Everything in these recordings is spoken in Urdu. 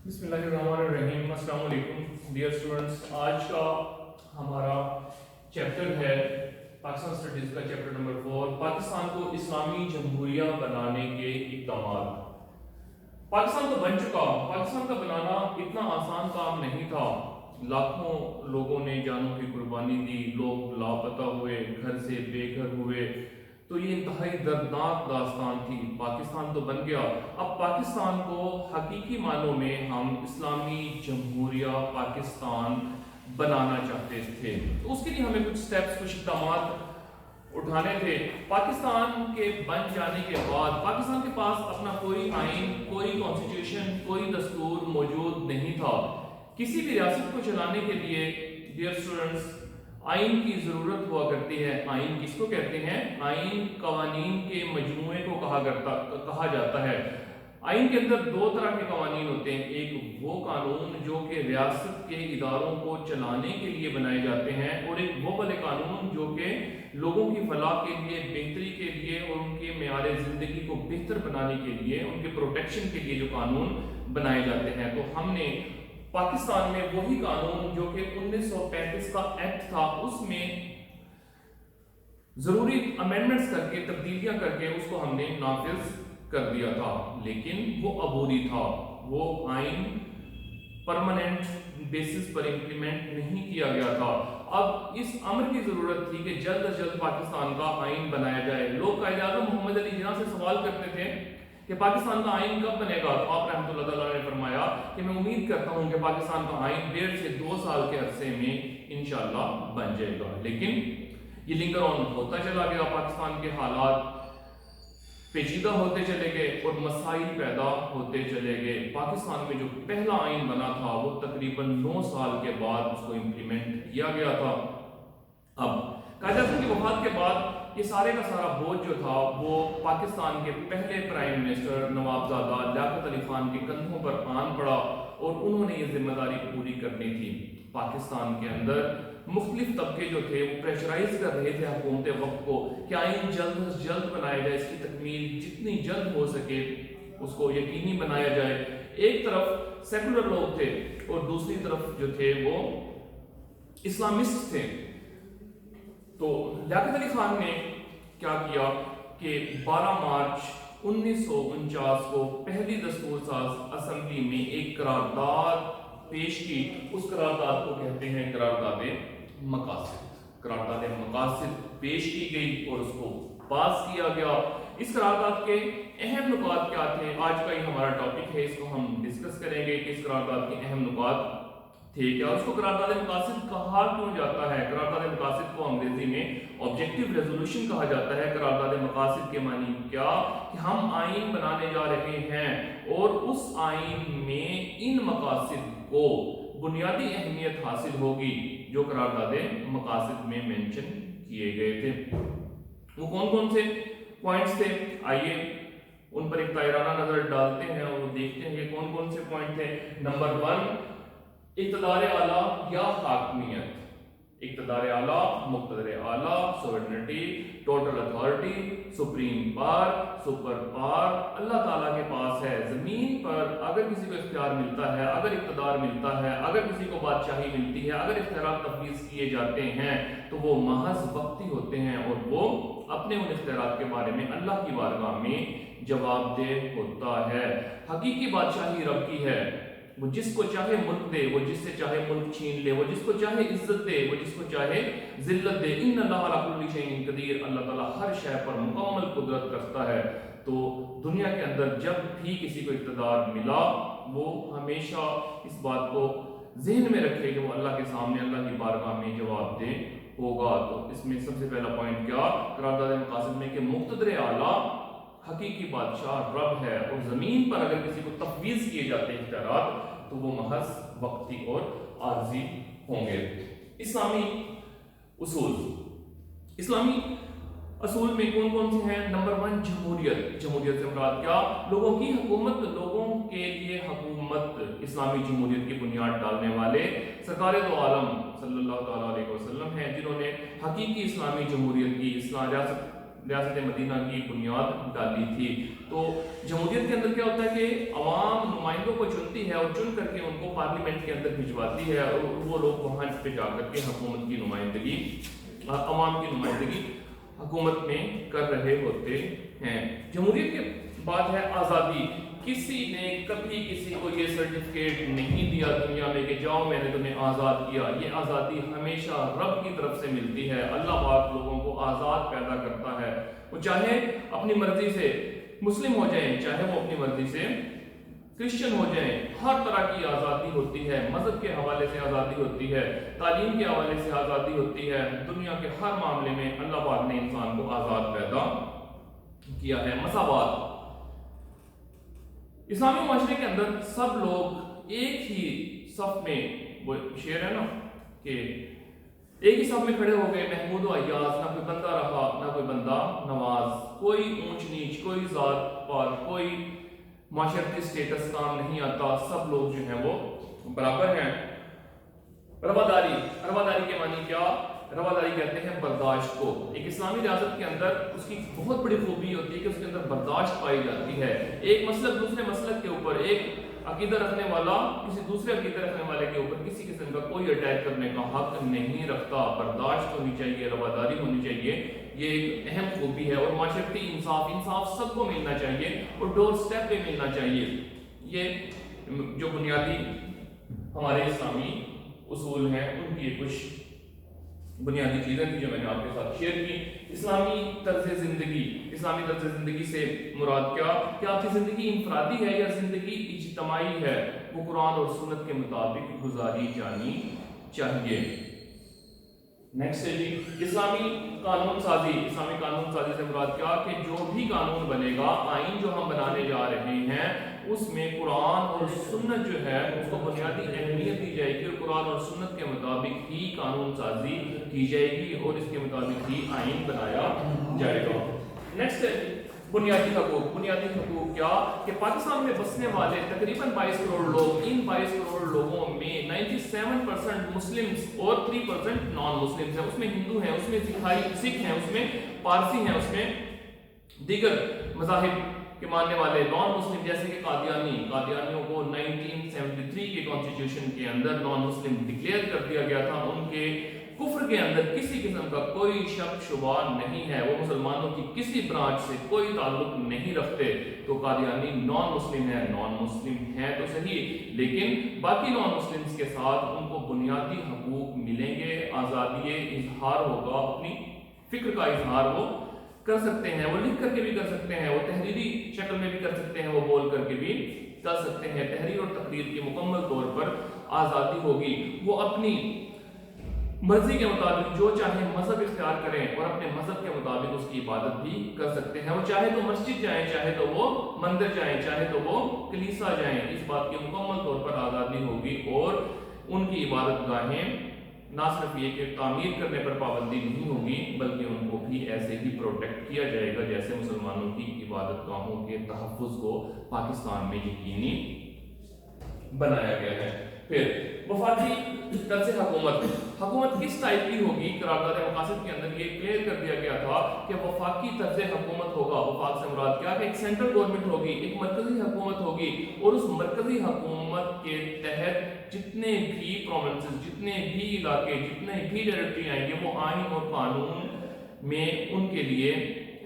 بسم اللہ الرحمن الرحیم۔ السلام علیکم ڈیئر اسٹوڈنٹس، آج کا ہمارا چیپٹر ہے پاکستان اسٹڈیز کا چیپٹر نمبر 4، پاکستان کو اسلامی جمہوریہ بنانے کے اقدامات۔ پاکستان تو بن چکا، پاکستان کا بنانا اتنا آسان کام نہیں تھا۔ لاکھوں لوگوں نے جانوں کی قربانی دی، لوگ لاپتہ ہوئے، گھر سے بے گھر ہوئے، تو یہ انتہائی دردناک داستان تھی۔ پاکستان تو بن گیا، اب پاکستان کو حقیقی معنوں میں ہم اسلامی جمہوریہ پاکستان بنانا چاہتے تھے، تو اس کے لیے ہمیں کچھ سٹیپس، کچھ اقدامات اٹھانے تھے۔ پاکستان کے بن جانے کے بعد پاکستان کے پاس اپنا کوئی آئین، کوئی کانسٹیٹیوشن، کوئی دستور موجود نہیں تھا۔ کسی بھی ریاست کو چلانے کے لیے ڈیئر اسٹوڈنٹس آئین کی ضرورت ہوا کرتی ہے۔ آئین کس کو کہتے ہیں؟ آئین قوانین کے مجموعے کو کہا جاتا ہے۔ آئین کے اندر دو طرح کے قوانین ہوتے ہیں، ایک وہ قانون جو کہ ریاست کے اداروں کو چلانے کے لیے بنائے جاتے ہیں، اور ایک وہ والے قانون جو کہ لوگوں کی فلاح کے لیے، بہتری کے لیے اور ان کے معیار زندگی کو بہتر بنانے کے لیے، ان کے پروٹیکشن کے لیے جو قانون بنائے جاتے ہیں۔ تو ہم نے پاکستان میں وہی قانون جو کہ 1935 کا ایکٹ تھا، اس میں ضروری امینڈمنٹس کر کے، تبدیلیاں کر کے اس کو ہم نے نافذ کر دیا تھا، لیکن وہ عبوری تھا۔ وہ آئین پرماننٹ بیسس پر امپلیمنٹ نہیں کیا گیا تھا۔ اب اس امر کی ضرورت تھی کہ جلد از جلد پاکستان کا آئین بنایا جائے۔ لوگ قائد اعظم محمد علی جناح سے سوال کرتے تھے کہ پاکستان کا آئین کب بنے گا، تو آپ رحمۃ اللہ تعالیٰ نے فرمایا کہ میں امید کرتا ہوں کہ پاکستان کا آئین 1.5 سے 2 سال کے عرصے میں انشاءاللہ بن جائے گا۔ لیکن یہ لنگر آن ہوتا چلا گیا، پاکستان کے حالات پیچیدہ ہوتے چلے گئے اور مسائل پیدا ہوتے چلے گئے۔ پاکستان میں جو پہلا آئین بنا تھا وہ تقریباً 9 سال کے بعد اس کو امپلیمنٹ کیا گیا تھا۔ اب قائد اعظم کی وفات کے بعد یہ سارے کا سارا بوجھ جو تھا وہ پاکستان کے پہلے پرائم منسٹر نوابزادہ لیاقت علی خان کے کندھوں پر آن پڑا، اور انہوں نے یہ ذمہ داری پوری کرنی تھی۔ پاکستان کے اندر مختلف طبقے جو تھے وہ پریشرائز کر رہے تھے حکومت وقت کو کہ آئین جلد از جلد بنایا جائے، اس کی تکمیل جتنی جلد ہو سکے اس کو یقینی بنایا جائے۔ ایک طرف سیکولر لوگ تھے اور دوسری طرف جو تھے وہ اسلامسٹ تھے۔ تو لیاقت علی خان نے کیا کیا کہ 12 مارچ 1949 کو پہلی دستور ساز اسمبلی میں ایک قرارداد پیش کی۔ اس قرارداد کو کہتے ہیں قرارداد مقاصد۔ قرارداد مقاصد پیش کی گئی اور اس کو پاس کیا گیا۔ اس قرارداد کے اہم نکات کیا تھے؟ آج کا یہ ہمارا ٹاپک ہے، اس کو ہم ڈسکس کریں گے کہ اس قرارداد کے اہم نکات تھے کیا، اس کو قرارداد مقاصد کہا کیوں جاتا ہے۔ قرارداد مقاصد کو انگریزی میں آبجیکٹیو ریزولوشن کہا جاتا ہے۔ قرارداد مقاصد کے معنی کیا کہ ہم آئین بنانے جا رہے ہیں اور اس آئین میں ان مقاصد کو بنیادی اہمیت حاصل ہوگی جو قرارداد مقاصد میں مینشن کیے گئے تھے۔ وہ کون کون سے پوائنٹس تھے؟ آئیے ان پر ایک دائرانہ نظر ڈالتے ہیں اور دیکھتے ہیں یہ کون کون سے پوائنٹ تھے۔ نمبر 1، اقتدار اعلیٰ یا حاکمیت۔ اقتدار اعلیٰ، مقتدر اعلیٰ، sovereignty, total authority, supreme power, super power اللہ تعالیٰ کے پاس ہے۔ زمین پر اگر کسی کو اختیار ملتا ہے، اگر اقتدار ملتا ہے، اگر کسی کو بادشاہی ملتی ہے، اگر اختیارات تفویض کیے جاتے ہیں تو وہ محض وقتی ہوتے ہیں، اور وہ اپنے ان اختیارات کے بارے میں اللہ کی بارگاہ میں جواب دہ ہوتا ہے۔ حقیقی بادشاہی رب کی ہے، وہ جس کو چاہے ملک دے، وہ جس سے چاہے ملک چھین لے، وہ جس کو چاہے عزت دے، وہ جس کو چاہے ذلت دے۔ ان اللہ علی کل شیء قدیر، اللہ تعالیٰ ہر شے پر مکمل قدرت رکھتا ہے۔ تو دنیا کے اندر جب بھی کسی کو اقتدار ملا وہ ہمیشہ اس بات کو ذہن میں رکھے کہ وہ اللہ کے سامنے، اللہ کی بارگاہ میں جواب دہ ہوگا۔ تو اس میں سب سے پہلا پوائنٹ کیا قرارداد مقاصد میں کہ مقتدر اعلیٰ حقیقی بادشاہ رب ہے، اور زمین پر اگر کسی کو تفویض کیے جاتے ہیں اختیارات تو وہ محض وقتی اور عارضی ہوں گے۔ اسلامی اصول، اسلامی اصول میں کون کون سے ہیں؟ نمبر 1، جمہوریت۔ جمہوریت سے مراد کیا؟ لوگوں کی حکومت، لوگوں کے لیے حکومت۔ اسلامی جمہوریت کی بنیاد ڈالنے والے سرکار دو عالم صلی اللہ تعالیٰ علیہ وسلم ہیں، جنہوں نے حقیقی اسلامی جمہوریت کی ریاست مدینہ کی بنیاد ڈالی تھی۔ تو جمہوریت کے اندر کیا ہوتا ہے کہ عوام نمائندوں کو چنتی ہے اور چن کر کے ان کو پارلیمنٹ کے اندر بھجواتی ہے، اور وہ لوگ وہاں پہ جا کر کے حکومت کی نمائندگی، عوام کی نمائندگی حکومت میں کر رہے ہوتے ہیں۔ جمہوریت کے بعد ہے آزادی۔ کسی نے کبھی کسی کو یہ سرٹیفکیٹ نہیں دیا دنیا میں کہ جاؤ میں نے تمہیں آزاد کیا۔ یہ آزادی ہمیشہ رب کی طرف سے ملتی ہے۔ اللہ پاک لوگوں کو آزاد پیدا کرتا ہے، وہ چاہے اپنی مرضی سے مسلم ہو جائیں، چاہے وہ اپنی مرضی سے کرسچن ہو جائیں، ہر طرح کی آزادی ہوتی ہے۔ مذہب کے حوالے سے آزادی ہوتی ہے، تعلیم کے حوالے سے آزادی ہوتی ہے۔ دنیا کے ہر معاملے میں اللہ پاک نے انسان کو آزاد پیدا کیا ہے۔ مساوات۔ اسلامی معاشرے کے اندر سب لوگ ایک ہی صف میں، وہ شعر ہے نا کہ ایک ہی صف میں کھڑے ہو گئے، محمود و ایاز، نہ کوئی بندہ رہا نہ کوئی بندہ نواز، کوئی اونچ نیچ، کوئی ذات پات، کوئی معاشرتی سٹیٹس کام نہیں آتا، سب لوگ جو ہیں وہ برابر ہیں۔ رواداری۔ رواداری کے معنی کیا؟ رواداری کہتے ہیں برداشت کو۔ ایک اسلامی ریاست کے اندر اس کی بہت بڑی خوبی ہوتی ہے کہ اس کے اندر برداشت پائی جاتی ہے۔ ایک مسلک دوسرے مسلک کے اوپر، ایک عقیدہ رکھنے والا کسی دوسرے عقیدہ رکھنے والے کے اوپر کسی قسم کا کوئی اٹیک کرنے کا حق نہیں رکھتا۔ برداشت ہونی چاہیے، رواداری ہونی چاہیے، یہ ایک اہم خوبی ہے۔ اور معاشرتی انصاف سب کو ملنا چاہیے اور ڈور سٹیپ پہ ملنا چاہیے۔ یہ جو بنیادی ہمارے اسلامی اصول ہیں ان کی کچھ بنیادی چیزیں تھیں جو میں نے آپ کے ساتھ شیئر کی۔ اسلامی طرز زندگی۔ اسلامی طرز زندگی سے مراد کیا کہ آپ کی زندگی انفرادی ہے یا زندگی اجتماعی ہے، وہ قرآن اور سنت کے مطابق گزاری جانی چاہیے۔ نیکسٹ ہے جی اسلامی قانون سازی۔ اسلامی قانون سازی سے مراد کیا کہ جو بھی قانون بنے گا، آئین جو ہم بنانے جا رہے ہیں، اس میں قرآن اور سنت جو ہے اس کو بنیادی اہمیت دی جائے گی، اور قرآن اور سنت کے مطابق ہی قانون سازی کی جائے گی اور اس کے مطابق ہی آئین بنایا جائے گا۔ نیکسٹ ہے بنیادی حقوق۔ بنیادی حقوق کیا کہ پاکستان میں بسنے والے تقریباً 22 کروڑ لوگ، ان 22 کروڑ لوگوں میں 97% مسلمز اور 3% نان مسلمز ہیں۔ اس میں ہندو ہیں، اس میں سکھ ہیں، اس میں پارسی ہیں، اس میں دیگر مذاہب کے ماننے والے نان مسلم جیسے کہ قادیانیوں کو 1973 کے کانسٹیٹیوشن کے اندر نان مسلم ڈکلیئر کر دیا گیا تھا۔ ان کے کفر کے اندر کسی قسم کا کوئی شک شبہ نہیں ہے، وہ مسلمانوں کی کسی برانچ سے کوئی تعلق نہیں رکھتے۔ تو قادیانی نان مسلم ہیں، نان مسلم ہیں تو صحیح، لیکن باقی نان مسلمز کے ساتھ ان کو بنیادی حقوق ملیں گے۔ آزادی اظہار ہوگا، اپنی فکر کا اظہار وہ کر سکتے ہیں، وہ لکھ کر کے بھی کر سکتے ہیں، وہ تحریری شکل میں بھی کر سکتے ہیں، وہ بول کر کے بھی کر سکتے ہیں۔ تحریر اور تقریر کی مکمل طور پر آزادی ہوگی، وہ اپنی مرضی کے مطابق جو چاہے مذہب اختیار کریں اور اپنے مذہب کے مطابق اس کی عبادت بھی کر سکتے ہیں۔ وہ چاہے تو مسجد جائیں، چاہے تو وہ مندر جائیں، چاہے تو وہ کلیسا جائیں، اس بات کی مکمل طور پر آزادی ہوگی، اور ان کی عبادت گاہیں نہ صرف یہ کہ تعمیر کرنے پر پابندی نہیں ہوگی، بلکہ ان کو بھی ایسے ہی پروٹیکٹ کیا جائے گا جیسے مسلمانوں کی عبادت گاہوں کے تحفظ کو پاکستان میں یقینی بنایا گیا ہے۔ پھر وفاقی طرز حکومت۔ حکومت کس ٹائپ کی ہوگی؟ قرارداد مقاصد کے اندر یہ کلیئر کر دیا گیا تھا کہ وفاقی طرز حکومت ہوگا۔ وفاق سے مراد کیا کہ ایک سینٹرل گورنمنٹ ہوگی، ایک مرکزی حکومت ہوگی، اور اس مرکزی حکومت کے تحت جتنے بھی پروونسز، جتنے بھی علاقے، جتنے بھی ٹیریٹری آئیں گے، وہ آئین اور قانون میں ان کے لیے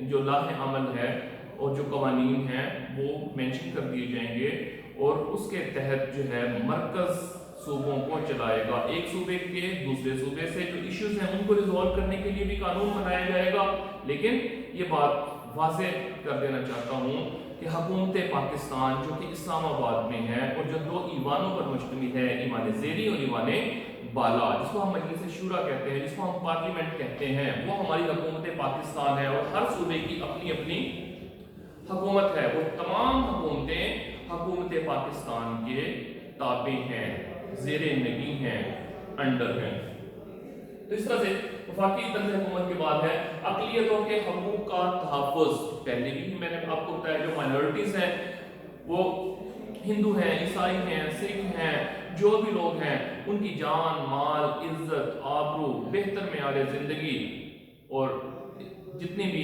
جو لاہ عمل ہے اور جو قوانین ہیں وہ مینشن کر دیے جائیں گے، اور اس کے تحت جو ہے مرکز صوبوں کو چلائے گا۔ ایک صوبے کے دوسرے صوبے سے جو ایشوز ہیں ان کو ریزالو کرنے کے لیے بھی قانون بنایا جائے گا۔ لیکن یہ بات واضح کر دینا چاہتا ہوں کہ حکومت پاکستان جو کہ اسلام آباد میں ہے اور جو 2 ایوانوں پر مشتمل ہے، ایوان زیری اور ایوان بالا، جس کو ہم مجلس شورا کہتے ہیں، جس کو ہم پارلیمنٹ کہتے ہیں، وہ ہماری حکومت پاکستان ہے، اور ہر صوبے کی اپنی اپنی حکومت ہے۔ وہ تمام حکومتیں حکومت پاکستان کے تابع ہیں، زیر نگی ہیں، انڈر ہیں۔ تو اس طرح سے وفاقی طرز حکومت کے بعد ہے اقلیتوں کے حقوق کا تحفظ۔ پہلے بھی میں نے آپ کو بتایا جو مائنورٹیز ہیں، وہ ہندو ہیں، عیسائی ہیں، سکھ ہیں، جو بھی لوگ ہیں، ان کی جان، مال، عزت، آبرو، بہتر معیار زندگی اور جتنی بھی